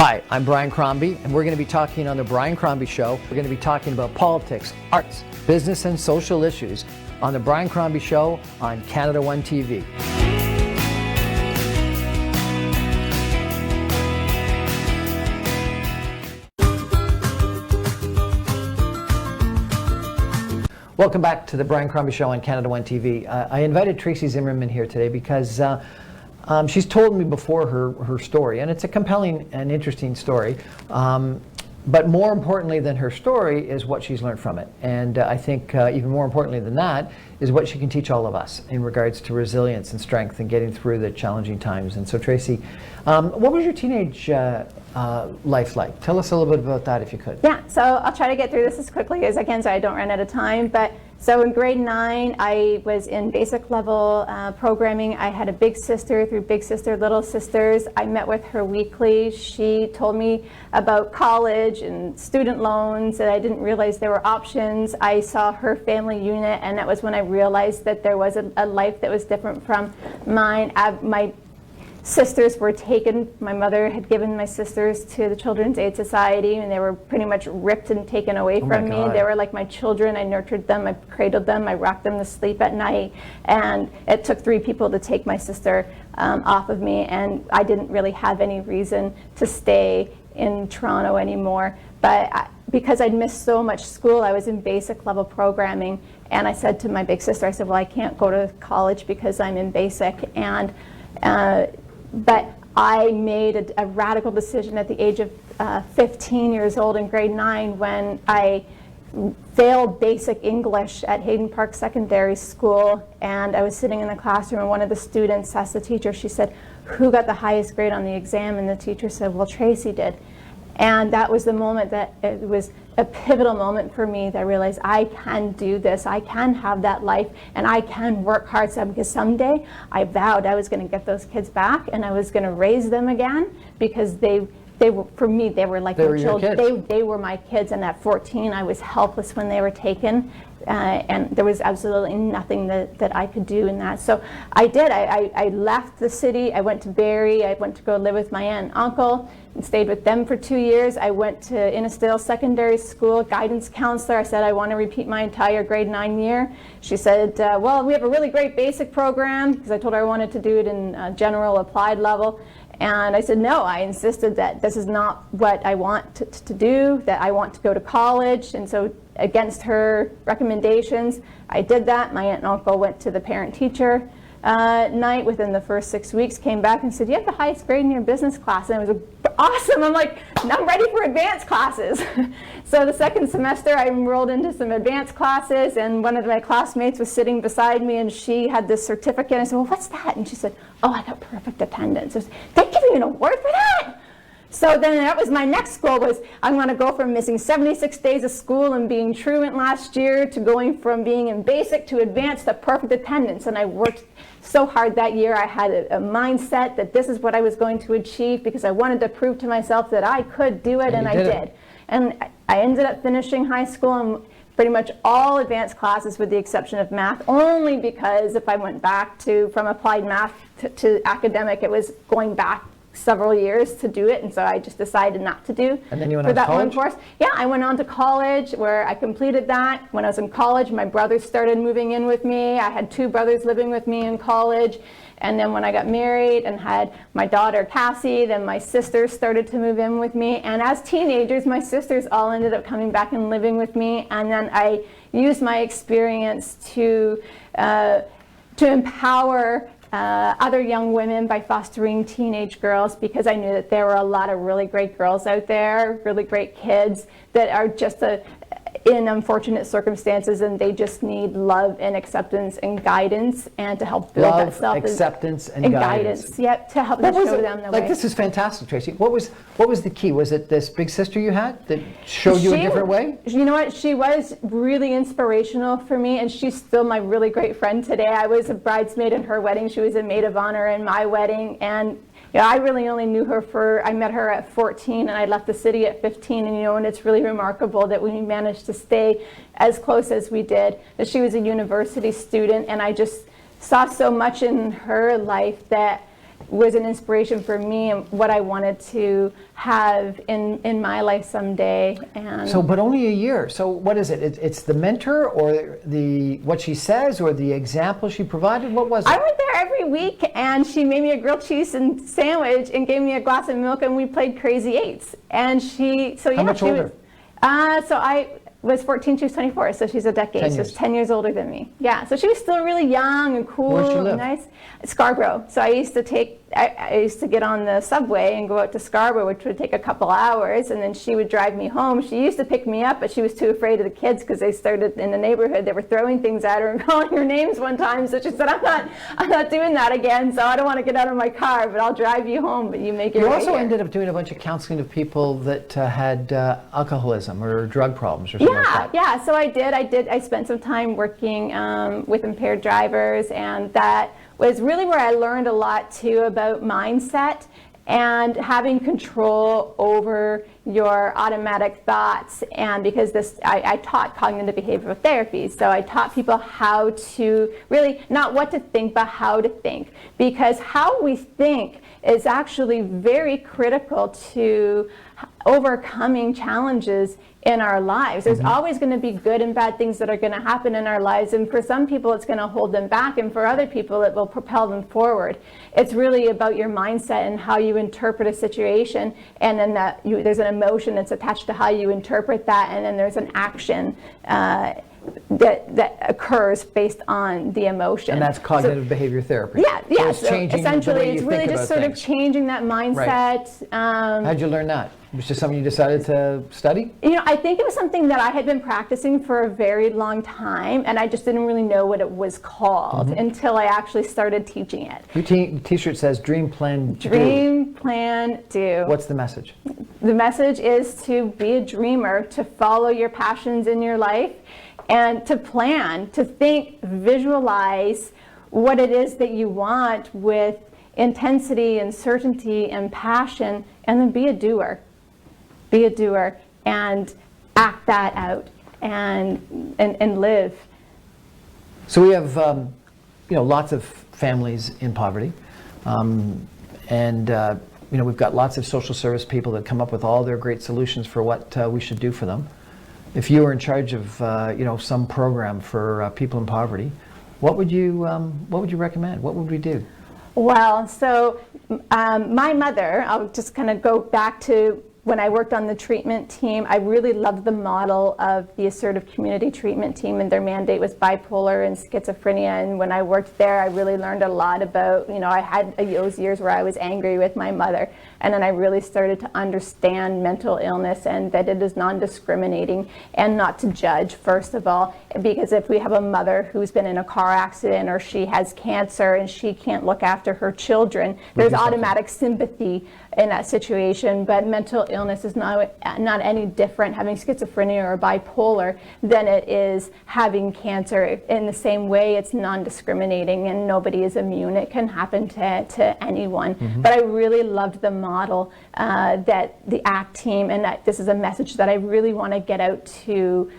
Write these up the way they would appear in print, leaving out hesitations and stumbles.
Hi, I'm Brian Crombie, and we're going to be talking on The Brian Crombie Show. We're going to be talking about politics, arts, business, and social issues on The Brian Crombie Show on Canada One TV. Welcome back to The Brian Crombie Show on Canada One TV. I invited Tracy Zimmerman here today because she's told me before her story, and it's a compelling and interesting story. But more importantly than her story is what she's learned from it. And I think even more importantly than that is what she can teach all of us in regards to resilience and strength and getting through the challenging times. And so Tracy, what was your teenage life like? Tell us a little bit about that if you could. Yeah, so I'll try to get through this as quickly as I can so I don't run out of time. But so in grade 9, I was in basic level programming. I had a big sister through Big Sister, Little Sisters. I met with her weekly. She told me about college and student loans, and I didn't realize there were options. I saw her family unit, and that was when I realized that there was a life that was different from mine. My sisters were taken. My mother had given my sisters to the Children's Aid Society, and they were pretty much ripped and taken away from me. They were like my children. I nurtured them, I cradled them, I rocked them to sleep at night, and it took 3 people to take my sister off of me, and I didn't really have any reason to stay in Toronto anymore. But because I'd missed so much school, I was in basic level programming, and I said to my big sister, I said, well, I can't go to college because I'm in basic. And but I made a radical decision at the age of 15 years old in grade 9 when I failed basic English at Hayden Park Secondary School, and I was sitting in the classroom, and one of the students asked the teacher, she said, who got the highest grade on the exam? And the teacher said, well, Tracy did. And that was the moment that it was a pivotal moment for me that I realized I can do this, I can have that life, and I can work hard. So because someday I vowed I was going to get those kids back, and I was going to raise them again, because they were, for me, they were like my children. They were my kids, and at 14 I was helpless when they were taken. And there was absolutely nothing that I could do in that. So I did. I left the city. I went to Barrie. I went to go live with my aunt and uncle and stayed with them for 2 years. I went to Innisdale Secondary School, guidance counselor. I said, I want to repeat my entire grade 9 year. She said, well, we have a really great basic program, because I told her I wanted to do it in general applied level. And I said, no, I insisted that this is not what I want to do, that I want to go to college. And so against her recommendations, I did that. My aunt and uncle went to the parent-teacher night within the first 6 weeks, came back and said, you have the highest grade in your business class. And it was awesome. I'm like, I'm ready for advanced classes. So the second semester, I enrolled into some advanced classes, and one of my classmates was sitting beside me, and she had this certificate. I said, well, what's that? And she said, oh, I got perfect attendance. I said, they give you an award for that? So then that was my next goal, was I'm going to go from missing 76 days of school and being truant last year to going from being in basic to advanced to perfect attendance. And I worked so hard that year. I had a mindset that this is what I was going to achieve, because I wanted to prove to myself that I could do it, and I did. And I ended up finishing high school in pretty much all advanced classes with the exception of math, only because if I went back from applied math to academic, it was going back several years to do it, and so I just decided not to do and then you went for that one course. Yeah, I went on to college, where I completed that. When I was in college, my brothers started moving in with me. I had 2 brothers living with me in college, and then when I got married and had my daughter Cassie, then my sisters started to move in with me, and as teenagers my sisters all ended up coming back and living with me, and then I used my experience to empower other young women by fostering teenage girls, because I knew that there were a lot of really great girls out there, really great kids that are just in unfortunate circumstances, and they just need love and acceptance and guidance, and to help build that self acceptance and guidance. Yep, to help them show them the way. This is fantastic, Tracy. What was the key? Was it this big sister you had that showed you a different way? You know what? She was really inspirational for me, and she's still my really great friend today. I was a bridesmaid in her wedding. She was a maid of honor in my wedding, and I really only knew her I met her at 14, and I left the city at 15, and it's really remarkable that we managed to stay as close as we did, that she was a university student, and I just saw so much in her life that was an inspiration for me and what I wanted to have in my life someday. And So, but only a year. So what is it? It's the mentor or the what she says or the example she provided? What was it? I went there every week, and she made me a grilled cheese and sandwich and gave me a glass of milk, and we played Crazy Eights. And How much older? So I was 14, she was 24, so she's a decade. 10 So years. she's 10 years older than me. Yeah, so she was still really young and cool. Where'd she live? And nice. Scarborough. So I used to get on the subway and go out to Scarborough, which would take a couple hours, and then she would drive me home. She used to pick me up, but she was too afraid of the kids because they started in the neighborhood. They were throwing things at her and calling her names one time. So she said, I'm not doing that again, so I don't want to get out of my car, but I'll drive you home, but you make your You way also here. ended up doing a bunch of counseling of people that had alcoholism or drug problems or something like that. Yeah, so I did. I spent some time working with impaired drivers, and that was really where I learned a lot too about mindset and having control over your automatic thoughts. And because I taught cognitive behavioral therapy, so I taught people how to really, not what to think, but how to think. Because how we think is actually very critical to overcoming challenges in our lives. There's always going to be good and bad things that are going to happen in our lives, and for some people it's going to hold them back, and for other people it will propel them forward. It's really about your mindset and how you interpret a situation, and then there's an emotion that's attached to how you interpret that, and then there's an action that occurs based on the emotion. And that's cognitive behavior therapy. Yeah. So it's changing the essentially, way you it's think really about just sort of things. changing that mindset. How'd you learn that? It was just something you decided to study? I think it was something that I had been practicing for a very long time, and I just didn't really know what it was called until I actually started teaching it. Your t-shirt says Dream Plan Do. Dream, plan, do. What's the message? The message is to be a dreamer, to follow your passions in your life, and to plan, to think, visualize what it is that you want with intensity and certainty and passion, and then be a doer. Be a doer and act that out and live. So we have lots of families in poverty, and we've got lots of social service people that come up with all their great solutions for what we should do for them. If you were in charge of some program for people in poverty, what would you recommend? What would we do? Well, so my mother, I'll just kind of go back to when I worked on the treatment team. I really loved the model of the assertive community treatment team, and their mandate was bipolar and schizophrenia. And when I worked there, I really learned a lot about, I had those years where I was angry with my mother. And then I really started to understand mental illness and that it is non-discriminating and not to judge, first of all, because if we have a mother who's been in a car accident or she has cancer and she can't look after her children, there's automatic sympathy in that situation. But mental illness is not any different, having schizophrenia or bipolar, than it is having cancer. In the same way, it's non-discriminating and nobody is immune. It can happen to anyone. But I really loved the model that the ACT team, and that this is a message that I really want to get out to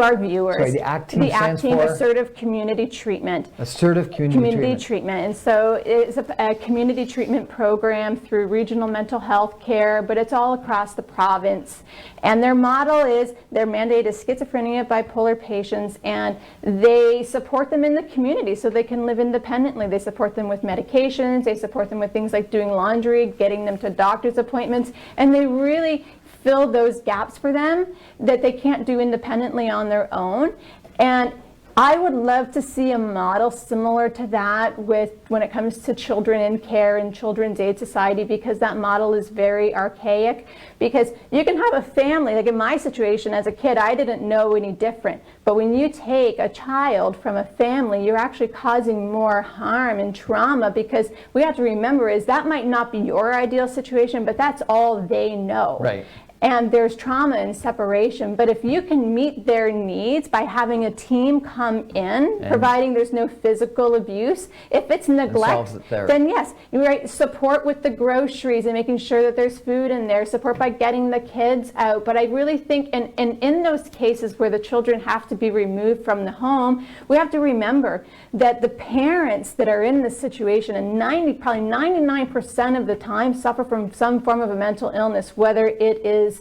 our viewers. Sorry, the ACT team stands for? Assertive Community Treatment. Assertive Community Treatment. And so it's a community treatment program through regional mental health care, but it's all across the province. And their model is, their mandate is schizophrenia, bipolar patients, and they support them in the community so they can live independently. They support them with medications, they support them with things like doing laundry, getting them to doctor's appointments, and they really fill those gaps for them that they can't do independently on their own. And I would love to see a model similar to that when it comes to children in care and Children's Aid Society, because that model is very archaic. Because you can have a family, like in my situation as a kid, I didn't know any different. But when you take a child from a family, you're actually causing more harm and trauma, because we have to remember is that might not be your ideal situation, but that's all they know. Right. and there's trauma and separation. But if you can meet their needs by having a team come in, providing there's no physical abuse, if it's neglect, then yes, right, support with the groceries and making sure that there's food in there, support by getting the kids out. But I really think in those cases where the children have to be removed from the home, we have to remember that the parents that are in this situation, and probably 99% of the time, suffer from some form of a mental illness, whether it is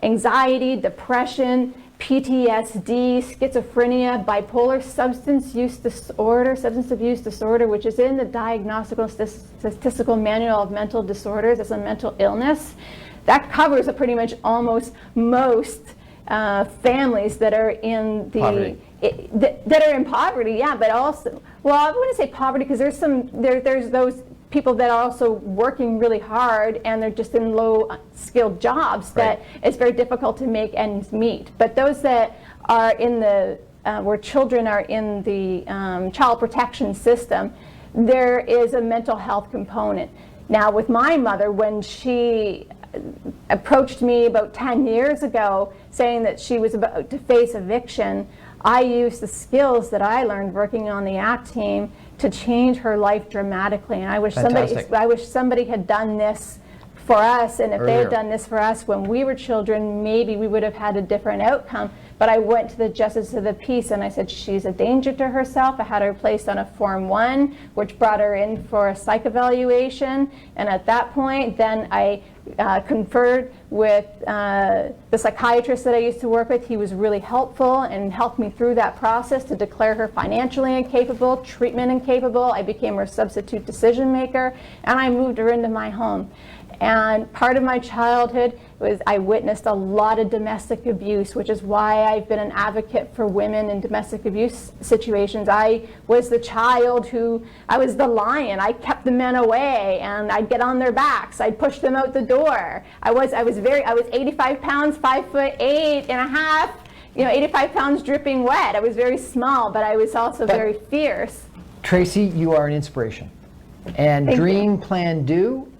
anxiety, depression, PTSD, schizophrenia, bipolar, substance abuse disorder, which is in the Diagnostical Statistical Manual of Mental Disorders as a mental illness. That covers pretty much almost most families that are in the that are in poverty, yeah, but also, well, I wouldn't say poverty, because there's those people that are also working really hard and they're just in low skilled jobs that it's very difficult to make ends meet. But those that are in the where children are in the child protection system, there is a mental health component. Now with my mother, when she approached me about 10 years ago saying that she was about to face eviction, I used the skills that I learned working on the ACT team to change her life dramatically. And I wish somebody had done this for us, and if they had done this for us when we were children, maybe we would have had a different outcome. But I went to the Justice of the Peace and I said, she's a danger to herself. I had her placed on a Form 1, which brought her in for a psych evaluation. And at that point, then I conferred with the psychiatrist that I used to work with. He was really helpful and helped me through that process to declare her financially incapable, treatment incapable. I became her substitute decision maker, and I moved her into my home. And part of my childhood was I witnessed a lot of domestic abuse, which is why I've been an advocate for women in domestic abuse situations. I was the child I was the lion. I kept the men away, and I'd get on their backs. I'd push them out the door. I was 85 pounds, 5'8.5", 85 pounds dripping wet. I was very small, but I was also very fierce. Tracy, you are an inspiration. And Dream, Plan, Do.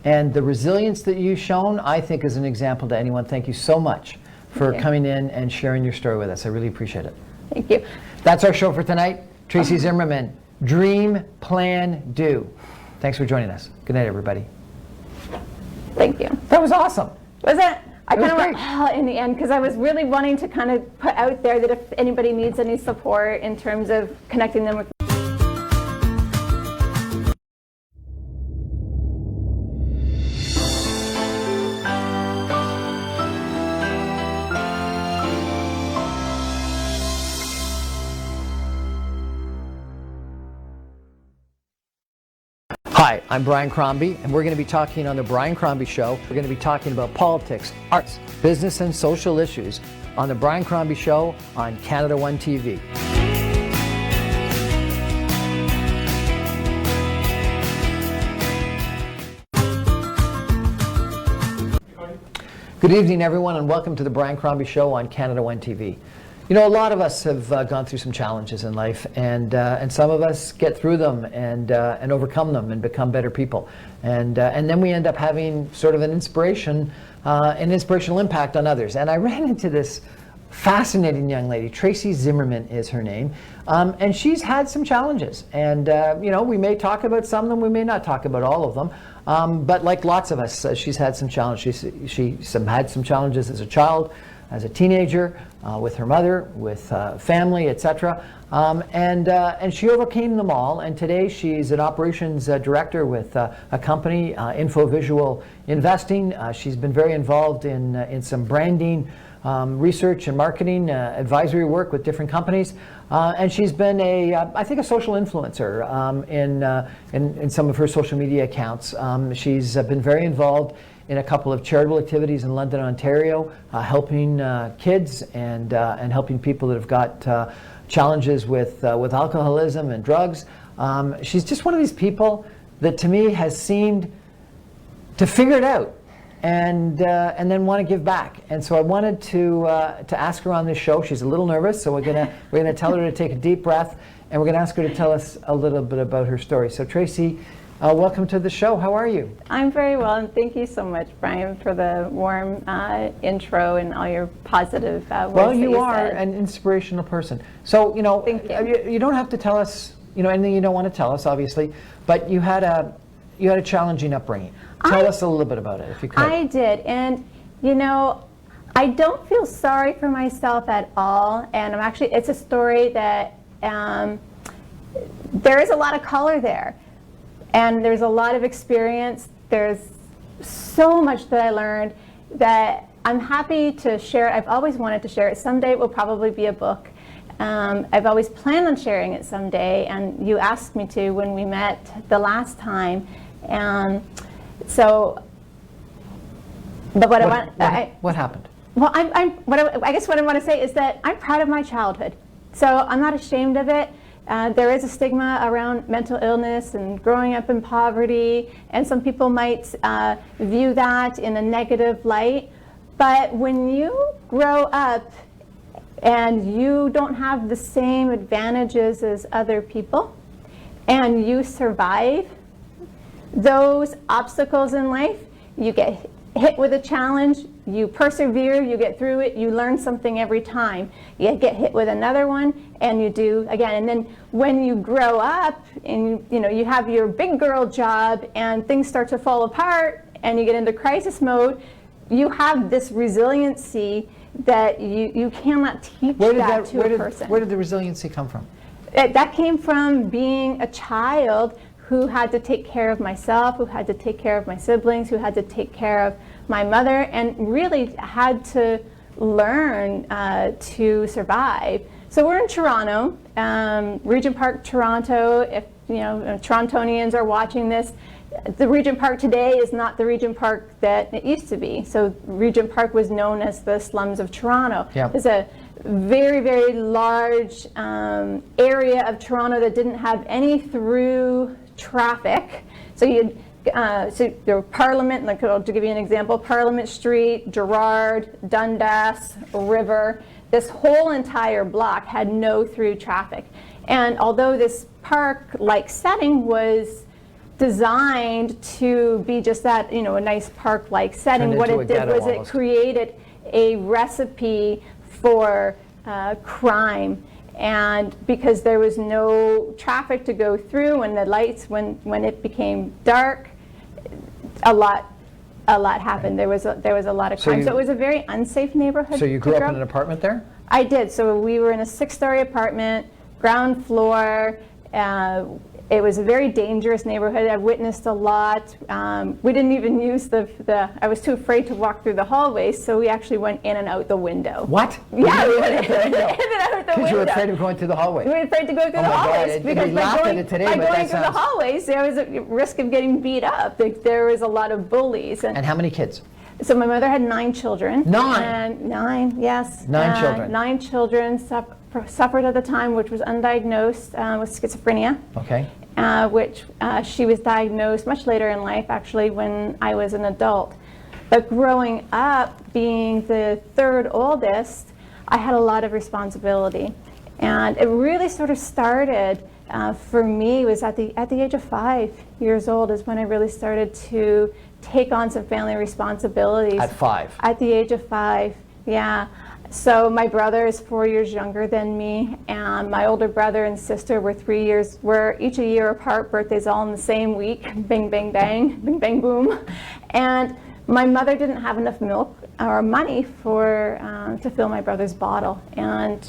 And the resilience that you've shown, I think, is an example to anyone. Thank you so much for coming in and sharing your story with us. I really appreciate it. Thank you. That's our show for tonight. Tracy Zimmerman, Dream, Plan, Do. Thanks for joining us. Good night, everybody. Thank you. That was awesome. Was it? I kind of went in the end, because I was really wanting to kind of put out there that if anybody needs any support in terms of connecting them with Hi, I'm Brian Crombie, and we're going to be talking on The Brian Crombie Show. We're going to be talking about politics, arts, business, and social issues on The Brian Crombie Show on Canada One TV. Good evening, everyone, and welcome to The Brian Crombie Show on Canada One TV. You know, a lot of us have gone through some challenges in life, and some of us get through them and overcome them and become better people. And then we end up having sort of an inspirational impact on others. And I ran into this fascinating young lady. Tracy Zimmerman is her name. And she's had some challenges. And, we may talk about some of them, we may not talk about all of them. But like lots of us, she's had some challenges. She had some challenges as a child, as a teenager, with her mother, with family, etc. And she overcame them all. And today she's an operations director with a company, Infovisual Investing. She's been very involved in some branding, research and marketing, advisory work with different companies. And she's been I think a social influencer in some of her social media accounts. She's been very involved in a couple of charitable activities in London, Ontario, helping kids and helping people that have got challenges with alcoholism and drugs. She's just one of these people that to me has seemed to figure it out and then want to give back. And so I wanted to ask her on this show. She's a little nervous, so we're gonna tell her to take a deep breath, and we're gonna ask her to tell us a little bit about her story. So Tracy, Welcome to the show. How are you? I'm very well, and thank you so much, Brian, for the warm intro and all your positive words. Well, that you are said. an inspirational person. So, Thank you. you don't have to tell us, anything you don't want to tell us, obviously, but you had a challenging upbringing. Tell us a little bit about it, if you could. I did, and I don't feel sorry for myself at all, and it's a story that there is a lot of color there, and there's a lot of experience. There's so much that I learned that I'm happy to share. I've always wanted to share it. Someday it will probably be a book. I've always planned on sharing it someday, and you asked me to when we met the last time. But what happened? Well, I guess what I want to say is that I'm proud of my childhood. So I'm not ashamed of it. There is a stigma around mental illness and growing up in poverty, and some people might view that in a negative light. But when you grow up and you don't have the same advantages as other people, and you survive those obstacles in life, you get hit with a challenge, you persevere, you get through it, you learn something every time. You get hit with another one, and you do again. And then when you grow up and you have your big girl job and things start to fall apart and you get into crisis mode, you have this resiliency that you cannot teach to a person. Where did the resiliency come from? That came from being a child who had to take care of myself, who had to take care of my siblings, who had to take care of my mother, and really had to learn to survive. So we're in Toronto, Regent Park, Toronto. If Torontonians are watching this, the Regent Park today is not the Regent Park that it used to be. So Regent Park was known as the slums of Toronto. Yep. There's a very, very large area of Toronto that didn't have any through traffic. So there were Parliament, to give you an example, Parliament Street, Gerrard, Dundas, River. This whole entire block had no through traffic. And although this park-like setting was designed to be just that, a nice park-like setting, what it did was it created a recipe for crime. And because there was no traffic to go through, and the lights, when it became dark, a lot happened. There was a lot of crime. So it was a very unsafe neighborhood. So you grew up in an apartment there? I did. So we were in a 6-story apartment, ground floor. It was a very dangerous neighborhood. I witnessed a lot. We didn't even use I was too afraid to walk through the hallways, so we actually went in and out the window. What? Yeah, we went in and out the window. Because you were afraid of going through the hallway. We were afraid to go through the hallways. Because by going through the hallways, there was a risk of getting beat up. There was a lot of bullies. And how many kids? So my mother had 9 children. 9? And 9, yes. 9 children. 9 children suffered at the time, which was undiagnosed, with schizophrenia. Okay. Which she was diagnosed much later in life, actually, when I was an adult. But growing up, being the 3rd oldest, I had a lot of responsibility. And it really sort of started for me was at the age of 5 years old is when I really started to take on some family responsibilities. At 5? At the age of 5, yeah. So my brother is 4 years younger than me, and my older brother and sister were each a year apart, birthdays all in the same week, bang, bang, bang, bing, bang, boom. And my mother didn't have enough milk or money to fill my brother's bottle. And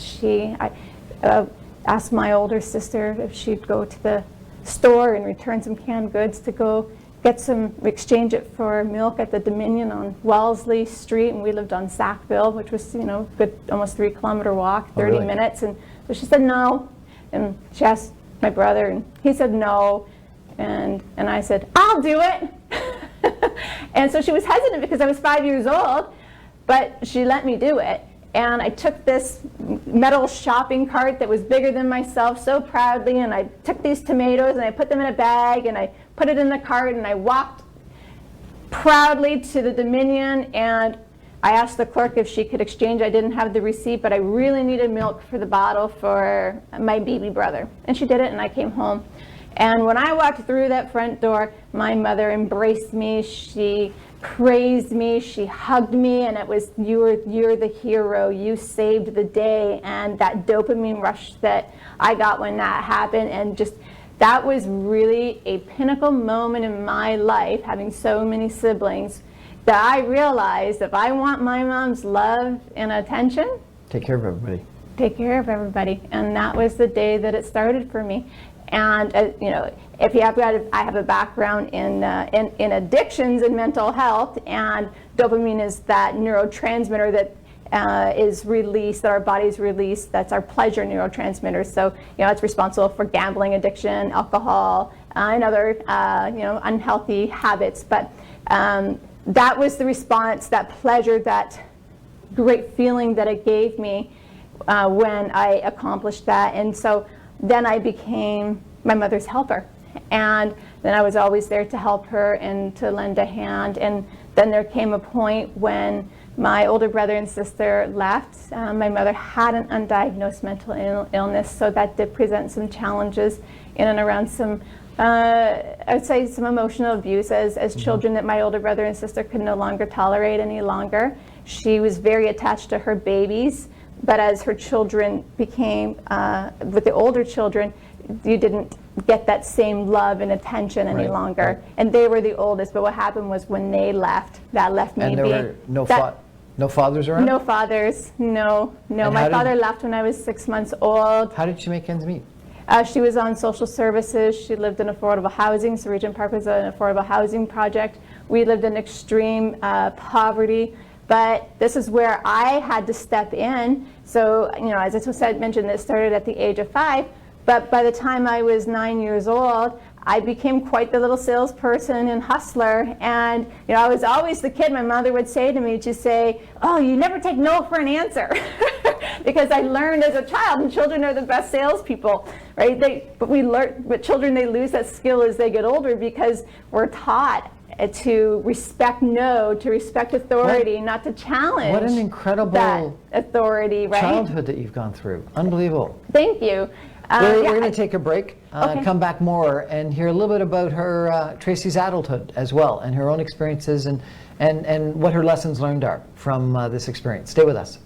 I asked my older sister if she'd go to the store and return some canned goods to go exchange it for milk at the Dominion on Wellesley Street, and we lived on Sackville, which was, good, almost 3-kilometer walk, 30 minutes. And so she said no, and she asked my brother, and he said no, and I said, I'll do it. And so she was hesitant because I was 5 years old, but she let me do it. And I took this metal shopping cart that was bigger than myself so proudly, and I took these tomatoes and I put them in a bag and I put it in the cart, and I walked proudly to the Dominion, and I asked the clerk if she could exchange. I didn't have the receipt, but I really needed milk for the bottle for my baby brother. And she did it, and I came home. And when I walked through that front door, my mother embraced me, she praised me, she hugged me, and it was, you're the hero, you saved the day. And that dopamine rush that I got when that happened, and just, that was really a pinnacle moment in my life, having so many siblings, that I realized if I want my mom's love and attention, Take care of everybody. take care of everybody. And that was the day that it started for me. And you know, if you have got, I have a background in addictions and mental health, and dopamine is that neurotransmitter that is released, that our bodies release. That's our pleasure neurotransmitter. So you know, it's responsible for gambling addiction, alcohol, and other you know, unhealthy habits. But that was the response, that pleasure, that great feeling that it gave me when I accomplished that. And so then I became my mother's helper, and then I was always there to help her and to lend a hand. And then there came a point when my older brother and sister left. My mother had an undiagnosed mental illness, so that did present some challenges in and around some, I would say, some emotional abuse as children that my older brother and sister could no longer tolerate any longer. She was very attached to her babies, but as her children became, with the older children, you didn't get that same love and attention any longer. Right. And they were the oldest, but what happened was when they left, that left me. And there were no fathers around? No fathers, no. My father left when I was 6 months old. How did she make ends meet? She was on social services. She lived in affordable housing, so Regent Park was an affordable housing project. We lived in extreme poverty. But this is where I had to step in. So, you know, as I mentioned, it started at the age of 5. But by the time I was 9 years old, I became quite the little salesperson and hustler. And, you know, I was always the kid. My mother would say to me, she'd say, "Oh, you never take no for an answer." Because I learned as a child, and children are the best salespeople, right? But children, they lose that skill as they get older because we're taught to respect to respect authority, not to challenge. What an incredible that authority, right? childhood that you've gone through. Unbelievable. Thank you. We're going to take a break, Okay. come back more, and hear a little bit about her, Tracy's adulthood as well, and her own experiences, and what her lessons learned are from this experience. Stay with us.